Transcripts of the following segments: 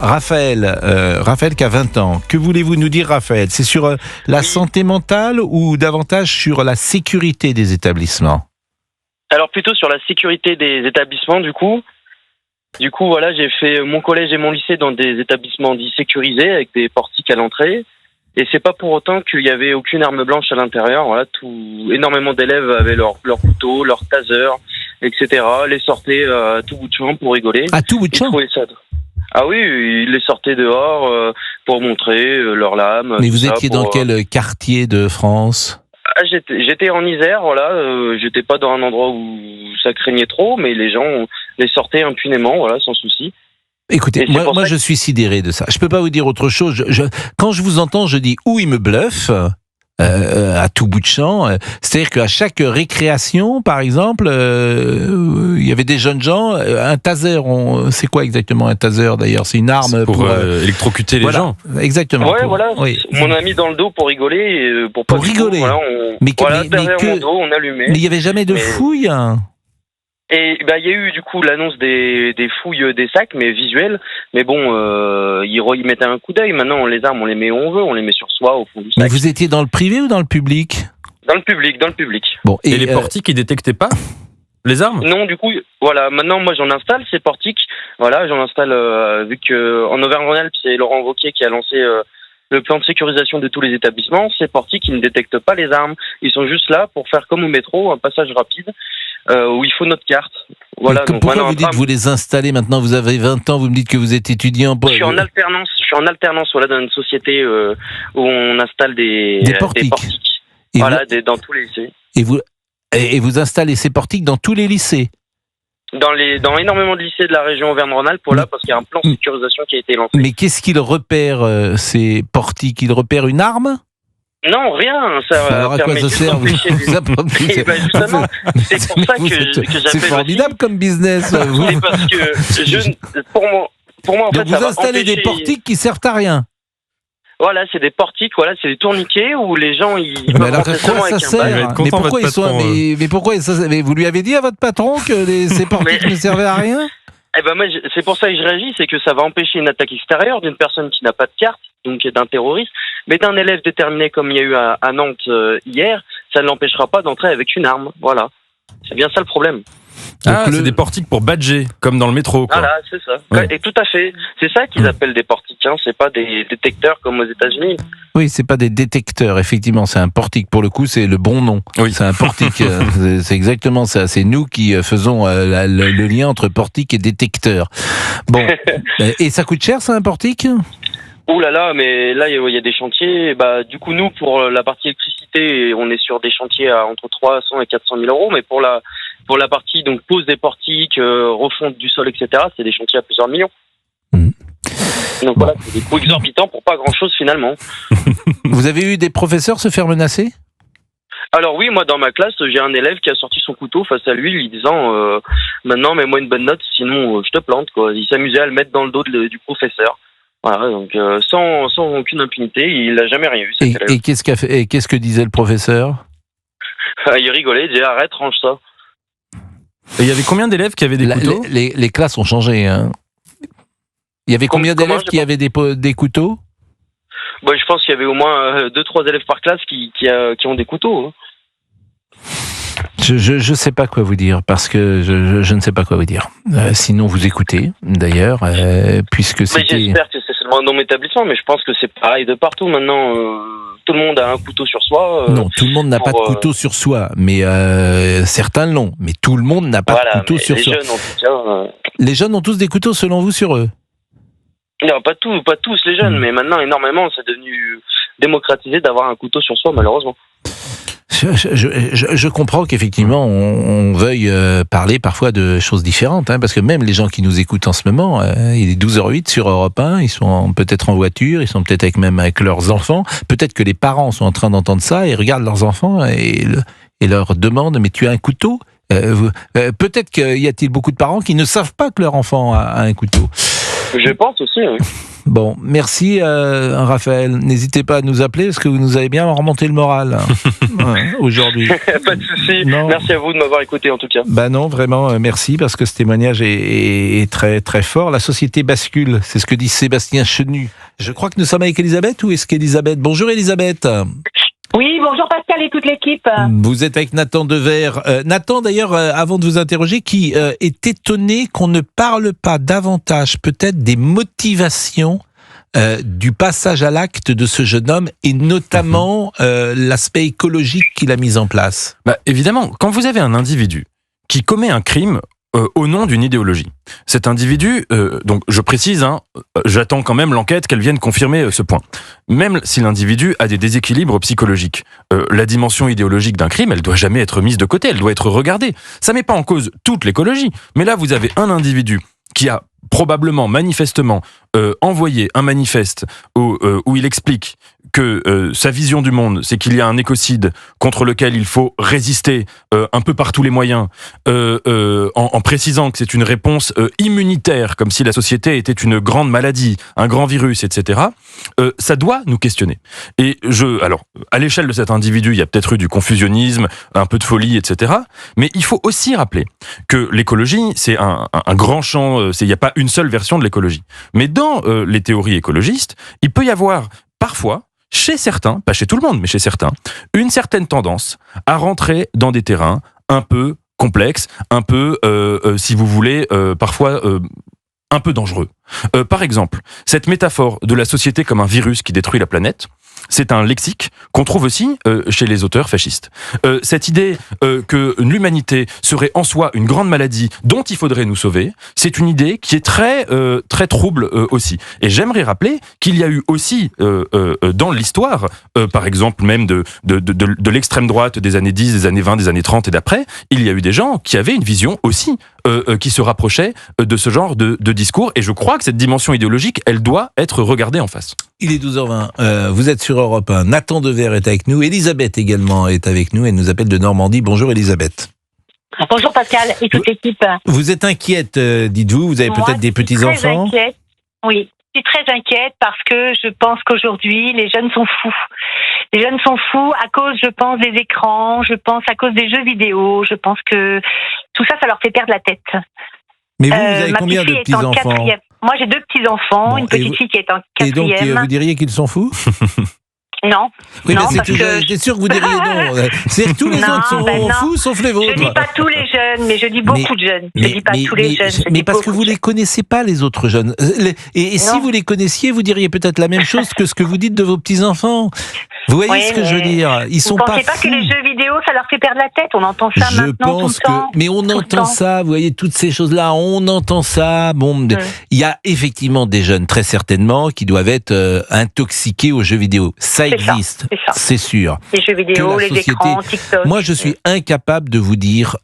Raphaël qui a 20 ans. Que voulez-vous nous dire, Raphaël? C'est sur la santé mentale ou davantage sur la sécurité des établissements? Alors plutôt sur la sécurité des établissements du coup. Voilà, j'ai fait mon collège et mon lycée dans des établissements dits sécurisés avec des portiques à l'entrée. Et c'est pas pour autant qu'il y avait aucune arme blanche à l'intérieur. Voilà, énormément d'élèves avaient leur couteau, leur taser, etc. Les sortaient à tout bout de champ pour rigoler. À tout bout de champ? Ah oui, ils les sortaient dehors pour montrer leurs lames. Mais vous étiez dans quel quartier de France? J'étais en Isère, voilà. J'étais pas dans un endroit où ça craignait trop, mais les gens les sortaient impunément, voilà, sans souci. Écoutez, moi je suis sidéré de ça. Je peux pas vous dire autre chose. Quand je vous entends, je dis où il me bluffe. À tout bout de champ. C'est-à-dire qu'à chaque récréation, par exemple, il y avait des jeunes gens. Un taser, c'est quoi exactement un taser d'ailleurs? C'est une arme pour électrocuter les gens. Exactement. Ouais, voilà. Oui. On a mis dans le dos pour rigoler. Pour rigoler. Voilà, mon dos, on allumait. Mais il n'y avait jamais de fouilles. Et il y a eu du coup l'annonce des fouilles des sacs, mais visuelles. Mais bon, ils mettaient un coup d'œil. Maintenant, les armes, on les met où on veut, on les met sur soi, au fond du sac. Mais vous étiez dans le privé ou dans le public? Dans le public. Bon, et les portiques, ils détectaient pas les armes? Non, du coup, voilà. Maintenant, moi, j'en installe ces portiques. Voilà, j'en installe vu que en Auvergne-Rhône-Alpes, c'est Laurent Wauquiez qui a lancé le plan de sécurisation de tous les établissements. Ces portiques, ils ne détectent pas les armes. Ils sont juste là pour faire comme au métro, un passage rapide. Où il faut notre carte. Voilà. Donc pourquoi vous dites vous les installez maintenant? Vous avez 20 ans, vous me dites que vous êtes étudiant. Je suis en alternance, voilà, dans une société où on installe des portiques. Voilà, dans tous les lycées. Et vous installez ces portiques dans tous les lycées? Dans énormément de lycées de la région Auvergne-Rhône-Alpes, voilà, parce qu'il y a un plan de sécurisation qui a été lancé. Mais qu'est-ce qu'ils repèrent, ces portiques? Ils repèrent une arme? Non, rien. Alors à quoi ça sert? Justement, c'est pour ça que j'appelle. C'est formidable comme business. C'est parce que pour moi, en donc fait, vous installez des portiques qui servent à rien. Voilà, c'est des portiques, voilà, c'est des tourniquets où les gens ils peuvent rentrer seulement avec un badge. Mais pourquoi mais vous lui avez dit à votre patron que ces portiques ne servaient à rien? Eh ben moi, c'est pour ça que je réagis, c'est que ça va empêcher une attaque extérieure d'une personne qui n'a pas de carte, donc d'un terroriste, mais d'un élève déterminé comme il y a eu à Nantes hier, ça ne l'empêchera pas d'entrer avec une arme. Voilà, c'est bien ça le problème. C'est des portiques pour badger, comme dans le métro, quoi. Voilà, c'est ça. Ouais. Et tout à fait. C'est ça qu'ils appellent des portiques, hein. C'est pas des détecteurs comme aux États-Unis. Oui, c'est pas des détecteurs, effectivement, c'est un portique. Pour le coup, c'est le bon nom. Oui. C'est un portique. C'est exactement ça. C'est nous qui faisons le lien entre portique et détecteur. Bon. Et ça coûte cher, ça, un portique? Ouh là là, mais là, il y a des chantiers. Bah, du coup, nous, pour la partie électricité, on est sur des chantiers à entre 300 et 400 000 euros, mais pour la partie donc pose des portiques, refonte du sol, etc., c'est des chantiers à plusieurs millions. Donc voilà, c'est des coûts exorbitants pour pas grand-chose finalement. Vous avez eu des professeurs se faire menacer? Alors oui, moi dans ma classe, j'ai un élève qui a sorti son couteau face à lui, lui disant maintenant mets-moi une bonne note, sinon je te plante, quoi. Il s'amusait à le mettre dans le dos du professeur. Voilà, donc sans aucune impunité, il n'a jamais rien eu. Et qu'est-ce que disait le professeur? Il rigolait, il disait arrête, range ça. Et il y avait combien d'élèves qui avaient des couteaux? Les classes ont changé, hein. Il y avait combien d'élèves qui avaient des couteaux? Bah, je pense qu'il y avait au moins 2-3 élèves par classe qui ont des couteaux. Hein. Je sais pas quoi vous dire, parce que je ne sais pas quoi vous dire. Sinon, vous écoutez, d'ailleurs, puisque c'était... J'espère que c'est seulement dans mon établissement, mais je pense que c'est pareil de partout. Maintenant, tout le monde a un couteau sur soi. Non, tout le monde n'a pas de couteau sur soi, mais certains l'ont. Mais tout le monde n'a pas de couteau sur soi. Les jeunes, en tout cas... Les jeunes ont tous des couteaux, selon vous, sur eux? Non, pas tous les jeunes, mais maintenant, énormément, c'est devenu démocratisé d'avoir un couteau sur soi, malheureusement. Je comprends qu'effectivement on veuille parler parfois de choses différentes, hein, parce que même les gens qui nous écoutent en ce moment, il est 12h08 sur Europe 1, ils sont peut-être en voiture, ils sont peut-être même avec leurs enfants, peut-être que les parents sont en train d'entendre ça et regardent leurs enfants et leur demandent mais tu as un couteau? Peut-être qu'il y a-t-il beaucoup de parents qui ne savent pas que leur enfant a un couteau. Je pense aussi, oui. Bon, merci Raphaël. N'hésitez pas à nous appeler parce que vous nous avez bien remonté le moral aujourd'hui. Pas de souci. Merci à vous de m'avoir écouté en tout cas. Ben non, vraiment, merci parce que ce témoignage est très très fort. La société bascule, c'est ce que dit Sébastien Chenu. Je crois que nous sommes avec Elisabeth ou est-ce qu'Elisabeth ? Bonjour Elisabeth. Oui, bonjour Pascal et toute l'équipe. Vous êtes avec Nathan Devers. Nathan, d'ailleurs, avant de vous interroger, qui est étonné qu'on ne parle pas davantage peut-être des motivations du passage à l'acte de ce jeune homme et notamment l'aspect écologique qu'il a mis en place. Évidemment, quand vous avez un individu qui commet un crime au nom d'une idéologie. Cet individu, donc je précise, j'attends quand même l'enquête qu'elle vienne confirmer ce point. Même si l'individu a des déséquilibres psychologiques, la dimension idéologique d'un crime, elle doit jamais être mise de côté, elle doit être regardée. Ça met pas en cause toute l'écologie, mais là vous avez un individu qui a probablement, manifestement, envoyé un manifeste où il explique que sa vision du monde, c'est qu'il y a un écocide contre lequel il faut résister un peu par tous les moyens, en précisant que c'est une réponse immunitaire, comme si la société était une grande maladie, un grand virus, etc. Ça doit nous questionner. Et alors, à l'échelle de cet individu, il y a peut-être eu du confusionnisme, un peu de folie, etc. Mais il faut aussi rappeler que l'écologie, c'est un grand champ, il n'y a pas une seule version de l'écologie. Mais dans les théories écologistes, il peut y avoir parfois, chez certains, pas chez tout le monde, mais chez certains, une certaine tendance à rentrer dans des terrains un peu complexes, un peu, si vous voulez, parfois un peu dangereux. Par exemple, cette métaphore de la société comme un virus qui détruit la planète, c'est un lexique qu'on trouve aussi chez les auteurs fascistes. Cette idée que l'humanité serait en soi une grande maladie dont il faudrait nous sauver, c'est une idée qui est très très trouble aussi. Et j'aimerais rappeler qu'il y a eu aussi dans l'histoire, par exemple même de l'extrême droite des années 10, des années 20, des années 30 et d'après, il y a eu des gens qui avaient une vision aussi qui se rapprochait de ce genre de discours. Et je crois que cette dimension idéologique, elle doit être regardée en face. Il est 12h20, vous êtes sur Europe 1, Nathan Devers est avec nous, Elisabeth également est avec nous, elle nous appelle de Normandie. Bonjour Elisabeth. Bonjour Pascal et toute l'équipe. Vous êtes inquiète, dites-vous, vous avez peut-être des petits-enfants ? Inquiète. Oui, je suis très inquiète parce que je pense qu'aujourd'hui, les jeunes sont fous. Les jeunes sont fous à cause, je pense, des écrans, je pense à cause des jeux vidéo, je pense que tout ça, ça leur fait perdre la tête. Mais vous avez combien de petits-enfants ? Moi, j'ai 2 petits-enfants, une petite fille qui est en 4e. Et donc, vous diriez qu'ils sont fous ? Non. Oui, non, mais j'étais sûr que vous diriez non. C'est que tous les autres sont fous, sauf les vôtres. Je dis pas tous les jeunes, mais je dis beaucoup de jeunes. Je dis pas tous les jeunes. Mais parce que vous les connaissez pas, les autres jeunes. Et si vous les connaissiez, vous diriez peut-être la même chose que ce que vous dites de vos petits-enfants. Vous voyez ce que je veux dire ? Ils sont pas fous. Vous pensez pas que les jeux vidéo, ça leur fait perdre la tête ? On entend ça maintenant tout le temps. Mais on entend ça, vous voyez, toutes ces choses-là, on entend ça. Bon, il y a effectivement des jeunes, très certainement, qui doivent être intoxiqués aux jeux vidéo. Ça existe, c'est sûr. Les jeux vidéo, les écrans, TikTok. Moi, je suis incapable de vous dire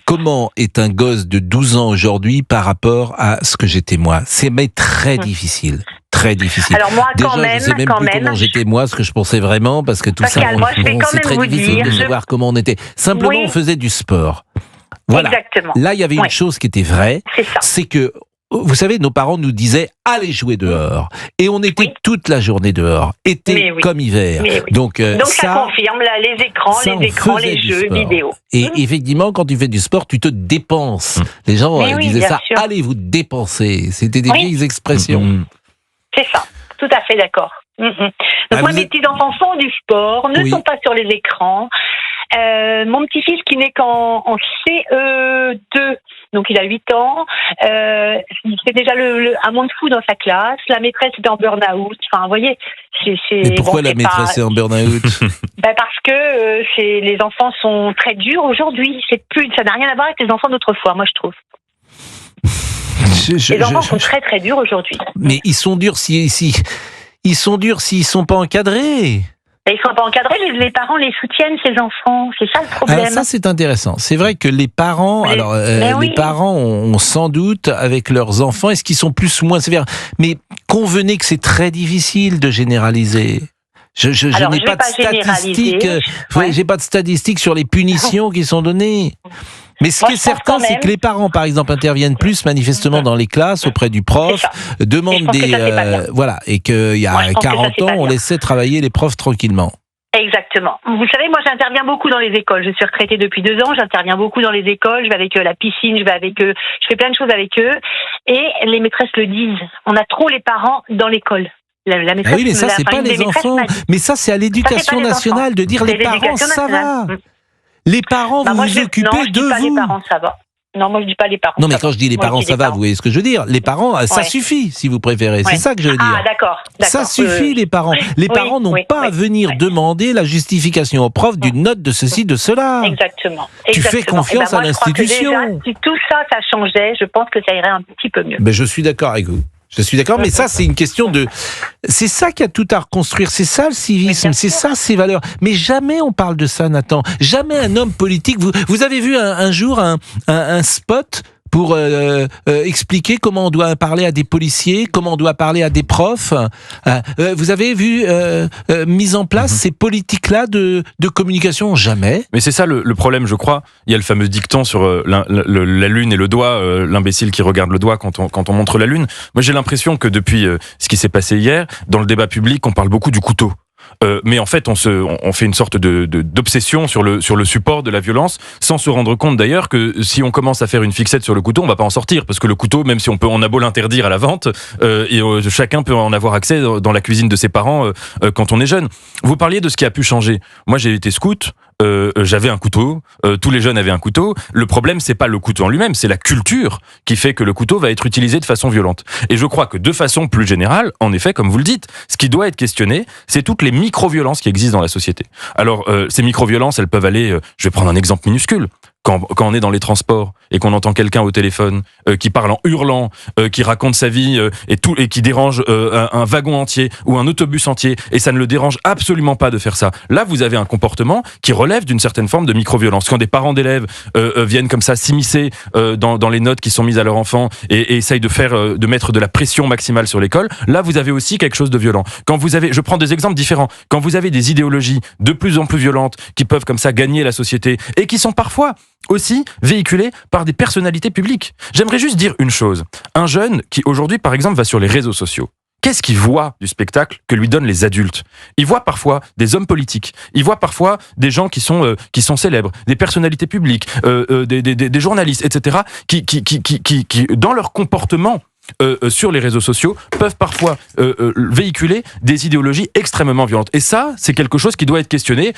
comment est un gosse de 12 ans aujourd'hui par rapport à ce que j'étais moi. C'est très difficile. Très difficile. Alors moi, déjà, je sais même plus comment j'étais moi, ce que je pensais vraiment, parce que tout Pascal, ça, moi, c'est très difficile de savoir comment on était. Simplement, on faisait du sport. Voilà. Exactement. Là, il y avait une chose qui était vraie, c'est que, vous savez, nos parents nous disaient « allez jouer dehors ». Et on était toute la journée dehors, été comme hiver. Donc ça confirme, là, les écrans, les jeux vidéo. Et effectivement, quand tu fais du sport, tu te dépenses. Les gens disaient ça, « allez vous dépenser ». C'était des vieilles expressions. C'est ça, tout à fait d'accord. Donc moi, mes petits-enfants font du sport, ne sont pas sur les écrans. Mon petit-fils qui n'est qu'en CE2, donc il a 8 ans, il fait déjà un monde fou dans sa classe. La maîtresse est en burn-out. Enfin, vous voyez, Mais pourquoi la maîtresse est en burn-out ? Parce que les enfants sont très durs aujourd'hui. Ça n'a rien à voir avec les enfants d'autrefois, moi je trouve. Les enfants sont très très durs aujourd'hui. Mais ils sont durs s'ils sont pas encadrés. Ils sont pas encadrés, les parents les soutiennent, ces enfants. C'est ça le problème. Alors ça, c'est intéressant. C'est vrai que les parents, les parents ont sans doute avec leurs enfants, est-ce qu'ils sont plus ou moins sévères ? Mais convenez que c'est très difficile de généraliser. Je n'ai pas de statistiques. J'ai pas de statistiques sur les punitions qui sont données. Mais ce qui est certain, c'est que les parents, par exemple, interviennent plus manifestement dans les classes, auprès du prof, demandent voilà, et qu'il y a 40 ans, on laissait travailler les profs tranquillement. Exactement. Vous savez, moi, j'interviens beaucoup dans les écoles. Je suis retraitée depuis 2 ans. J'interviens beaucoup dans les écoles. Je vais avec la piscine, je vais avec eux. Je fais plein de choses avec eux. Et les maîtresses le disent. On a trop les parents dans l'école. La oui, mais ça, c'est pas les enfants. Mais ça, c'est à l'éducation nationale de dire les parents, ça va. Les parents, vous vous occupez de vous. Les parents, ça va. Non, moi je dis pas les parents. Non, mais quand je dis les parents, ça va, vous voyez ce que je veux dire. Les parents, ça suffit, si vous préférez. C'est ça que je veux dire. Ah, d'accord. Ça suffit, les parents. Les parents n'ont pas à venir demander la justification au prof d'une note de ceci, de cela. Exactement. Tu fais confiance à l'institution. Si tout ça changeait, je pense que ça irait un petit peu mieux. Mais je suis d'accord avec vous. Je suis d'accord, mais ça, c'est une question de... C'est ça qu'il y a tout à reconstruire, c'est ça le civisme, c'est ça ces valeurs. Mais jamais on parle de ça, Nathan. Jamais un homme politique... Vous avez vu un jour un spot pour expliquer comment on doit parler à des policiers, comment on doit parler à des profs. Vous avez vu mise en place ces politiques-là de communication? Jamais. Mais c'est ça le problème, je crois. Il y a le fameux dicton sur la lune et le doigt, l'imbécile qui regarde le doigt quand on montre la lune. Moi, j'ai l'impression que depuis ce qui s'est passé hier, dans le débat public, on parle beaucoup du couteau. Mais en fait, on fait une sorte d'obsession sur le support de la violence, sans se rendre compte d'ailleurs que si on commence à faire une fixette sur le couteau, on va pas en sortir, parce que le couteau, même si on a beau l'interdire à la vente, chacun peut en avoir accès dans la cuisine de ses parents quand on est jeune. Vous parliez de ce qui a pu changer. Moi, j'ai été scout. J'avais un couteau, tous les jeunes avaient un couteau. Le problème, c'est pas le couteau en lui-même, c'est la culture qui fait que le couteau va être utilisé de façon violente. Et je crois que de façon plus générale, en effet, comme vous le dites, ce qui doit être questionné, c'est toutes les micro-violences qui existent dans la société. Alors, ces micro-violences, elles peuvent aller... je vais prendre un exemple minuscule. Quand on est dans les transports et qu'on entend quelqu'un au téléphone qui parle en hurlant, qui raconte sa vie et qui dérange un wagon entier ou un autobus entier, et ça ne le dérange absolument pas de faire ça. Là, vous avez un comportement qui relève d'une certaine forme de micro-violence. Quand des parents d'élèves viennent comme ça s'immiscer dans les notes qui sont mises à leur enfant et essayent de mettre de la pression maximale sur l'école, là, vous avez aussi quelque chose de violent. Je prends des exemples différents. Quand vous avez des idéologies de plus en plus violentes qui peuvent comme ça gagner la société et qui sont parfois aussi véhiculé par des personnalités publiques. J'aimerais juste dire une chose. Un jeune qui aujourd'hui, par exemple, va sur les réseaux sociaux, qu'est-ce qu'il voit du spectacle que lui donnent les adultes? Il voit parfois des hommes politiques, il voit parfois des gens qui sont célèbres, des personnalités publiques, des journalistes, etc., qui dans leur comportement sur les réseaux sociaux peuvent parfois véhiculer des idéologies extrêmement violentes. Et ça, c'est quelque chose qui doit être questionné.